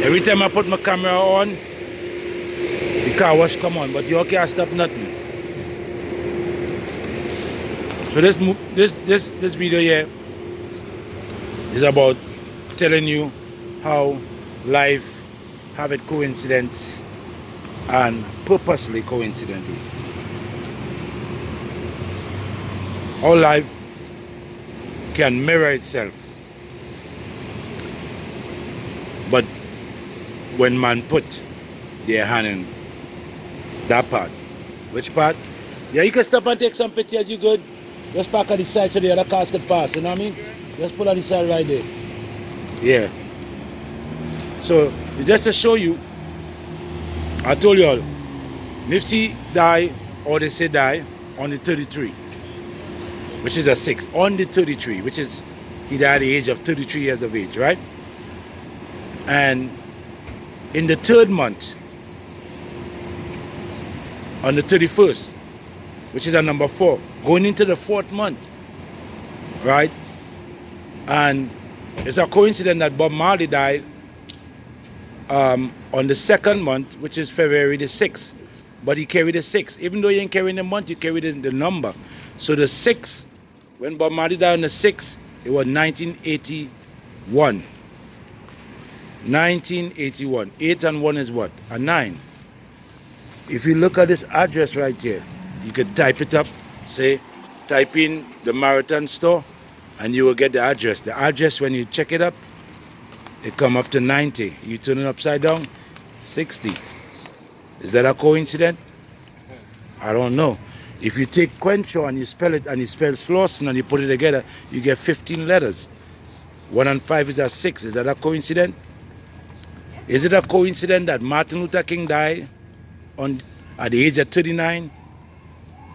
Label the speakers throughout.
Speaker 1: Every time I put my camera on, the car wash come on, but you can't stop nothing. So this video here is about telling you how life have it coincidence and purposely coincidentally. How life can mirror itself. But when man put their hand in that part. Which part? Yeah, you can stop and take some pictures, you good? Just park on the side so the other cars can pass, you know what I mean? Just put on the side right there. Yeah. So, just to show you, I told you all, Nipsey died, or they say die, on the 33, which is a 6. On the 33, which is, he died at the age of 33 years of age, right? And in the 3rd month, on the 31st, which is a number 4, going into the 4th month, right? And it's a coincidence that Bob Marley died on the 2nd month, which is February the 6th. But he carried the 6. Even though he ain't carrying the month, he carried the number. So the 6th, when Bob Marley died on the 6th, it was 1981. 1981. 8 and 1 is what? A 9. If you look at this address right here, you could type it up, say, type in the Marathon store, and you will get the address. The address, when you check it up, it come up to 90. You turn it upside down, 60. Is that a coincidence? I don't know. If you take Quencho and you spell it, and you spell Slauson and you put it together, you get 15 letters. 1 and 5 is a 6. Is that a coincidence? Is it a coincidence that Martin Luther King died at the age of 39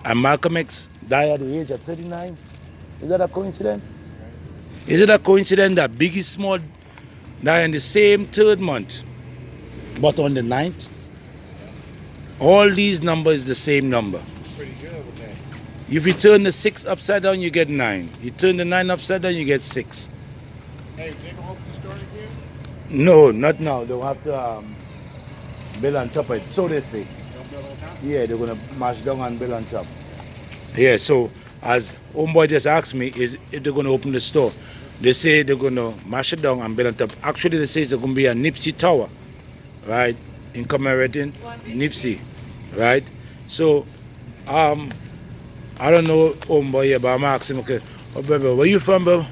Speaker 1: and Malcolm X died at the age of 39? Is that a coincidence? Is it a coincidence that Biggie Small died in the same 3rd month but on the 9th? All these numbers the same number.
Speaker 2: Pretty good with that.
Speaker 1: If you turn the 6 upside down, you get 9. You turn the 9 upside down, you get 6.
Speaker 2: Hey, they gonna open the store again?
Speaker 1: No, not now. They'll have to build on top of it. So they say.
Speaker 2: They'll build on top?
Speaker 1: Yeah, they're going to mash down and build on top. Yeah, so as homeboy just asked me, is if they're going to open the store. They say they're going to mash it down and build on top. Actually, they say it's going to be a Nipsey Tower, right? In commemorating Nipsey, right? So, I don't know homeboy here, but I'm asking him, okay, oh, brother, where you from, bro?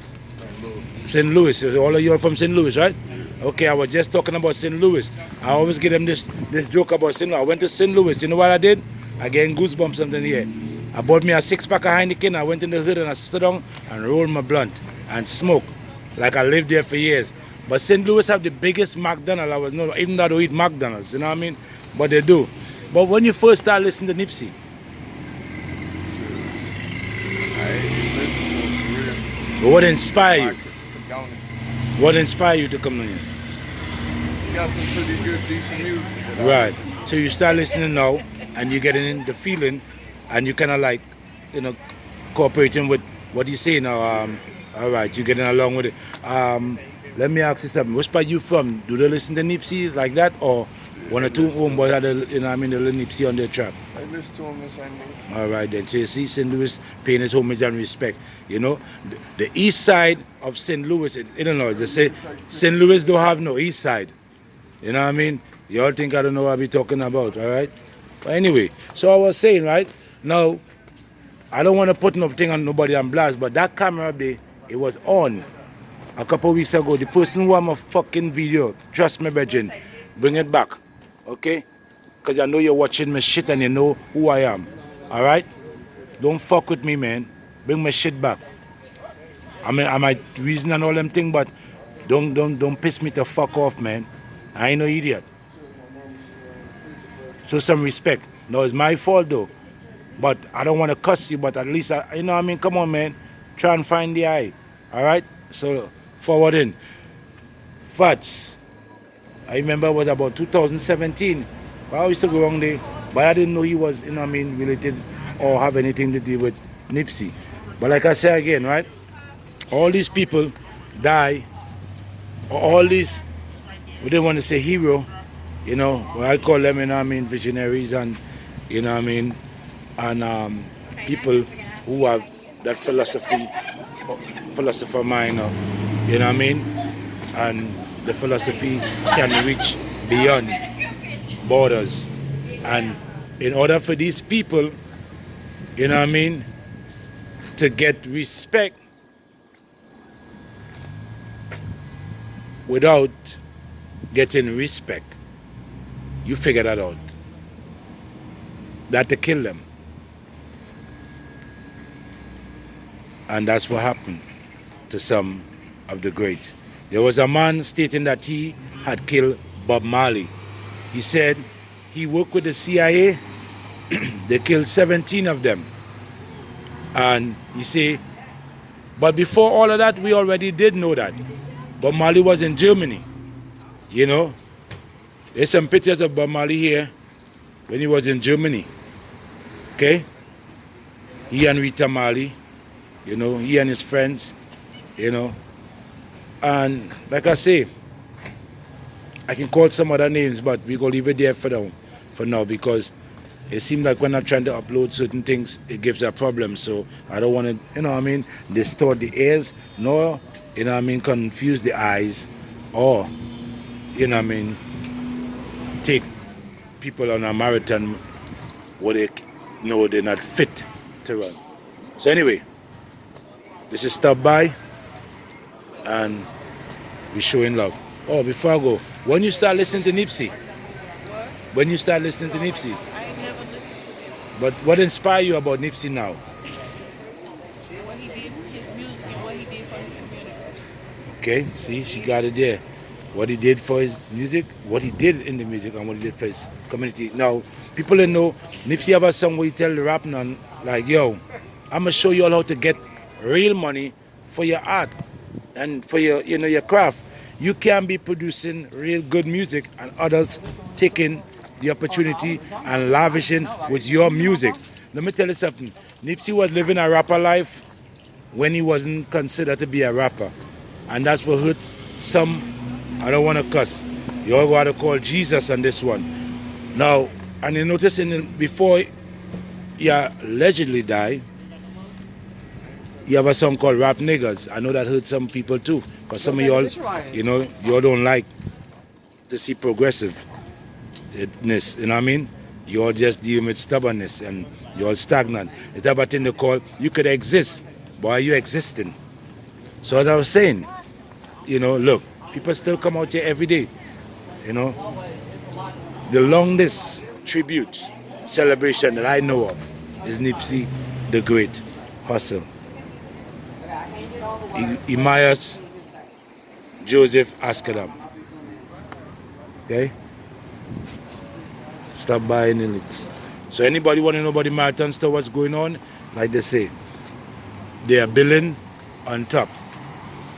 Speaker 1: St. Louis. So all of you are from St. Louis, right? Okay, I was just talking about St. Louis. I always give them this joke about St. Louis. I went to St. Louis. You know what I did? I get goosebumps something here. I bought me a 6-pack of Heineken. I went in the hood and I sat down and rolled my blunt and smoked. Like I lived there for years. But St. Louis have the biggest McDonald's. I was not, even though I don't eat McDonald's, you know what I mean? But they do. But when you first start listening to Nipsey,
Speaker 2: I listen to it for real.
Speaker 1: but what inspired you?
Speaker 2: Condolences.
Speaker 1: What inspired you to come in here?
Speaker 2: He got some pretty good, decent music. that I
Speaker 1: Right.
Speaker 2: listen to.
Speaker 1: So you start listening now, and you're getting in the feeling, and you kind of like, cooperating with what you say now. All right, you're getting along with it. Let me ask you something. Which part you from? Do they listen to Nipsey like that, or one or two homeboys had the little Nipsey on their track?
Speaker 2: I listen to him in St. Louis.
Speaker 1: All right, then. So you see St. Louis paying his homage and respect. You know, the east side of St. Louis, I don't know, they say St. Louis don't have no east side. You know what I mean? You all think I don't know what I'm talking about, all right? But anyway, so I was saying, right, now, I don't want to put no thing on nobody on blast, but that camera up there, it was on a couple of weeks ago. The person who had my fucking video, trust me, brethren, bring it back, okay? Because I know you're watching my shit and you know who I am, all right? Don't fuck with me, man. Bring my shit back. I mean, I might reason and all them things, but don't piss me the fuck off, man. I ain't no idiot. So some respect. No, it's my fault though. But I don't want to cuss you, but at least, you know what I mean? Come on, man. Try and find the eye. All right? So, forward in. Fats. I remember it was about 2017. I used to go wrong there. But I didn't know he was, you know what I mean, related or have anything to do with Nipsey. But like I say again, right? All these people die. All these we didn't want to say hero, you know, well, I call them, you know what I mean, visionaries and, you know what I mean, and people who have that philosopher mind, you know what I mean, and the philosophy can reach beyond borders. And in order for these people, you know what I mean, to get respect without getting respect, you figure that out. That to kill them. And that's what happened to some of the greats. There was a man stating that he had killed Bob Marley. He said he worked with the CIA. They killed 17 of them. And he said, but before all of that, we already did know that. Bob Marley was in Germany. You know, there's some pictures of Bob Marley here when he was in Germany. Okay? He and Rita Marley, you know, he and his friends, you know. And like I say, I can call some other names, but we're going to leave it there for now because it seems like when I'm trying to upload certain things, it gives a problem. So I don't want to, you know what I mean, distort the ears, nor, you know what I mean, confuse the eyes, or, you know what I mean, take people on a marathon where they know they're not fit to run. So anyway, this is Stop By, and we're showing love. Oh, before I go, when you start listening to Nipsey?
Speaker 3: What?
Speaker 1: When you start listening to Nipsey?
Speaker 3: I ain't never listened to him.
Speaker 1: But what inspired you about Nipsey now?
Speaker 3: What he did for his music and what he did for his community.
Speaker 1: Okay, see, she got it there. What he did for his music, what he did in the music, and what he did for his community. Now, people that know, Nipsey have a song where he tell the rap none, like, yo, I'm gonna show you all how to get real money for your art and for your, you know, your craft. You can be producing real good music and others taking the opportunity and lavishing with your music. Let me tell you something. Nipsey was living a rapper life when he wasn't considered to be a rapper. And that's what hurt some, I don't want to cuss. You all got to call Jesus on this one. Now, and you notice before he allegedly died, you have a song called Rap Niggas. I know that hurt some people too. Because some of y'all, you know, y'all don't like to see progressiveness, you know what I mean? You're just dealing with stubbornness and you're stagnant. It's about thing they call, you could exist, but are you existing? So as I was saying, you know, look, people still come out here every day, you know. The longest tribute celebration that I know of is Nipsey the Great Hussle. Emmaus Joseph Askadam. Okay? Stop by any links. So anybody want to know about the marathon stuff, what's going on? Like they say, they are building on top.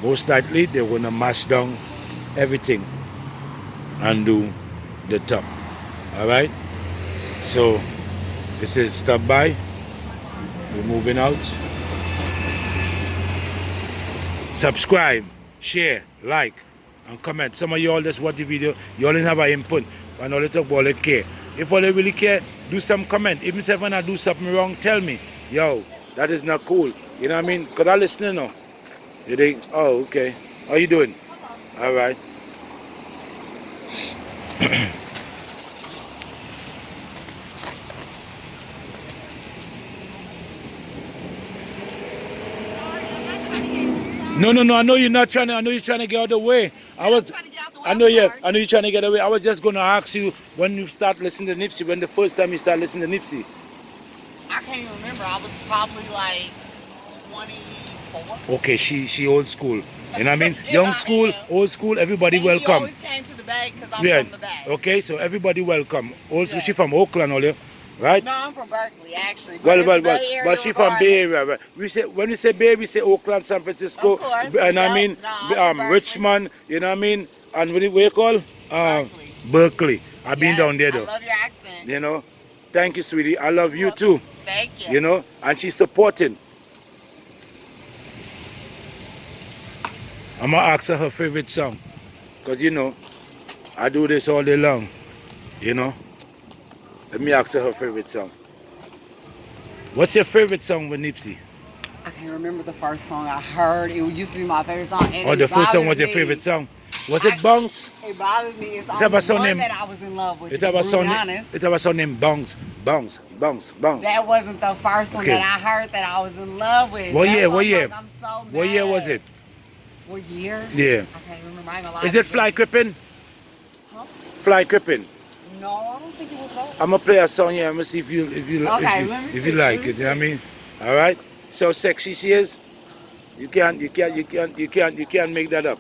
Speaker 1: Most likely they're going to mash down everything and do the top. Alright? So this is Stop By. We're moving out. Subscribe, share, like, and comment. Some of you all just watch the video, you all didn't have an input, and all they talk about they care. If all they really care, do some comment. Even if when I do something wrong, tell me, yo, that is not cool. You know what I mean? Because I listen now. You think, oh, okay. How you doing? All right. No, I know you're not trying to, I know you're trying to get out of the way. I know you're trying to get away. I was just going to ask you when you start listening to Nipsey, when the first time you start listening to Nipsey.
Speaker 3: I can't even remember. I was probably like 24.
Speaker 1: Okay, she old school. You know what I mean? Young school, old school, everybody welcome.
Speaker 3: He always came to the back because I'm from the back.
Speaker 1: Okay, so everybody welcome. Also, she from Oakland, all you, right?
Speaker 3: No, I'm from Berkeley, actually.
Speaker 1: But she from Bay Area. Right? We say when we say Bay, we say Oakland, San Francisco,
Speaker 3: of course,
Speaker 1: and I mean Richmond. You know what I mean? And what do you call? Berkeley. I've been down there though.
Speaker 3: I love your accent.
Speaker 1: You know, thank you, sweetie. I love you too.
Speaker 3: Thank you.
Speaker 1: You know, and she's supporting. I'm gonna ask her favorite song, cause you know, I do this all day long, you know. Let me ask her favorite song. What's your favorite song with Nipsey?
Speaker 3: I can't remember the first song I heard. It used to be my favorite song. And
Speaker 1: Or
Speaker 3: it
Speaker 1: the first song was
Speaker 3: bothers
Speaker 1: your
Speaker 3: me.
Speaker 1: favorite song? Was it Bounce?
Speaker 3: It bothers me. It's
Speaker 1: have a
Speaker 3: only
Speaker 1: song
Speaker 3: one
Speaker 1: named-
Speaker 3: that I was in love with.
Speaker 1: It
Speaker 3: to
Speaker 1: have a
Speaker 3: be
Speaker 1: song.
Speaker 3: honest.
Speaker 1: It have a song named Bounce, Bounce, Bounce, Bounce.
Speaker 3: That wasn't the first one
Speaker 1: Okay.
Speaker 3: that I heard that I was in love with.
Speaker 1: What
Speaker 3: That's
Speaker 1: year?
Speaker 3: why
Speaker 1: What
Speaker 3: I'm
Speaker 1: year?
Speaker 3: like, I'm so mad.
Speaker 1: What year was it?
Speaker 3: What year?
Speaker 1: Yeah.
Speaker 3: I can't remember. I ain't gonna lie
Speaker 1: Is
Speaker 3: to
Speaker 1: it
Speaker 3: you.
Speaker 1: Fly Crippin'?
Speaker 3: Huh?
Speaker 1: Fly Crippin'.
Speaker 3: No, I don't think it was that.
Speaker 1: I'm gonna play a song here. I'm gonna see if you
Speaker 3: Okay, let me
Speaker 1: if you
Speaker 3: see,
Speaker 1: like
Speaker 3: let me
Speaker 1: it. You know what I
Speaker 3: see.
Speaker 1: mean? All right. So sexy she is. You can't make that up.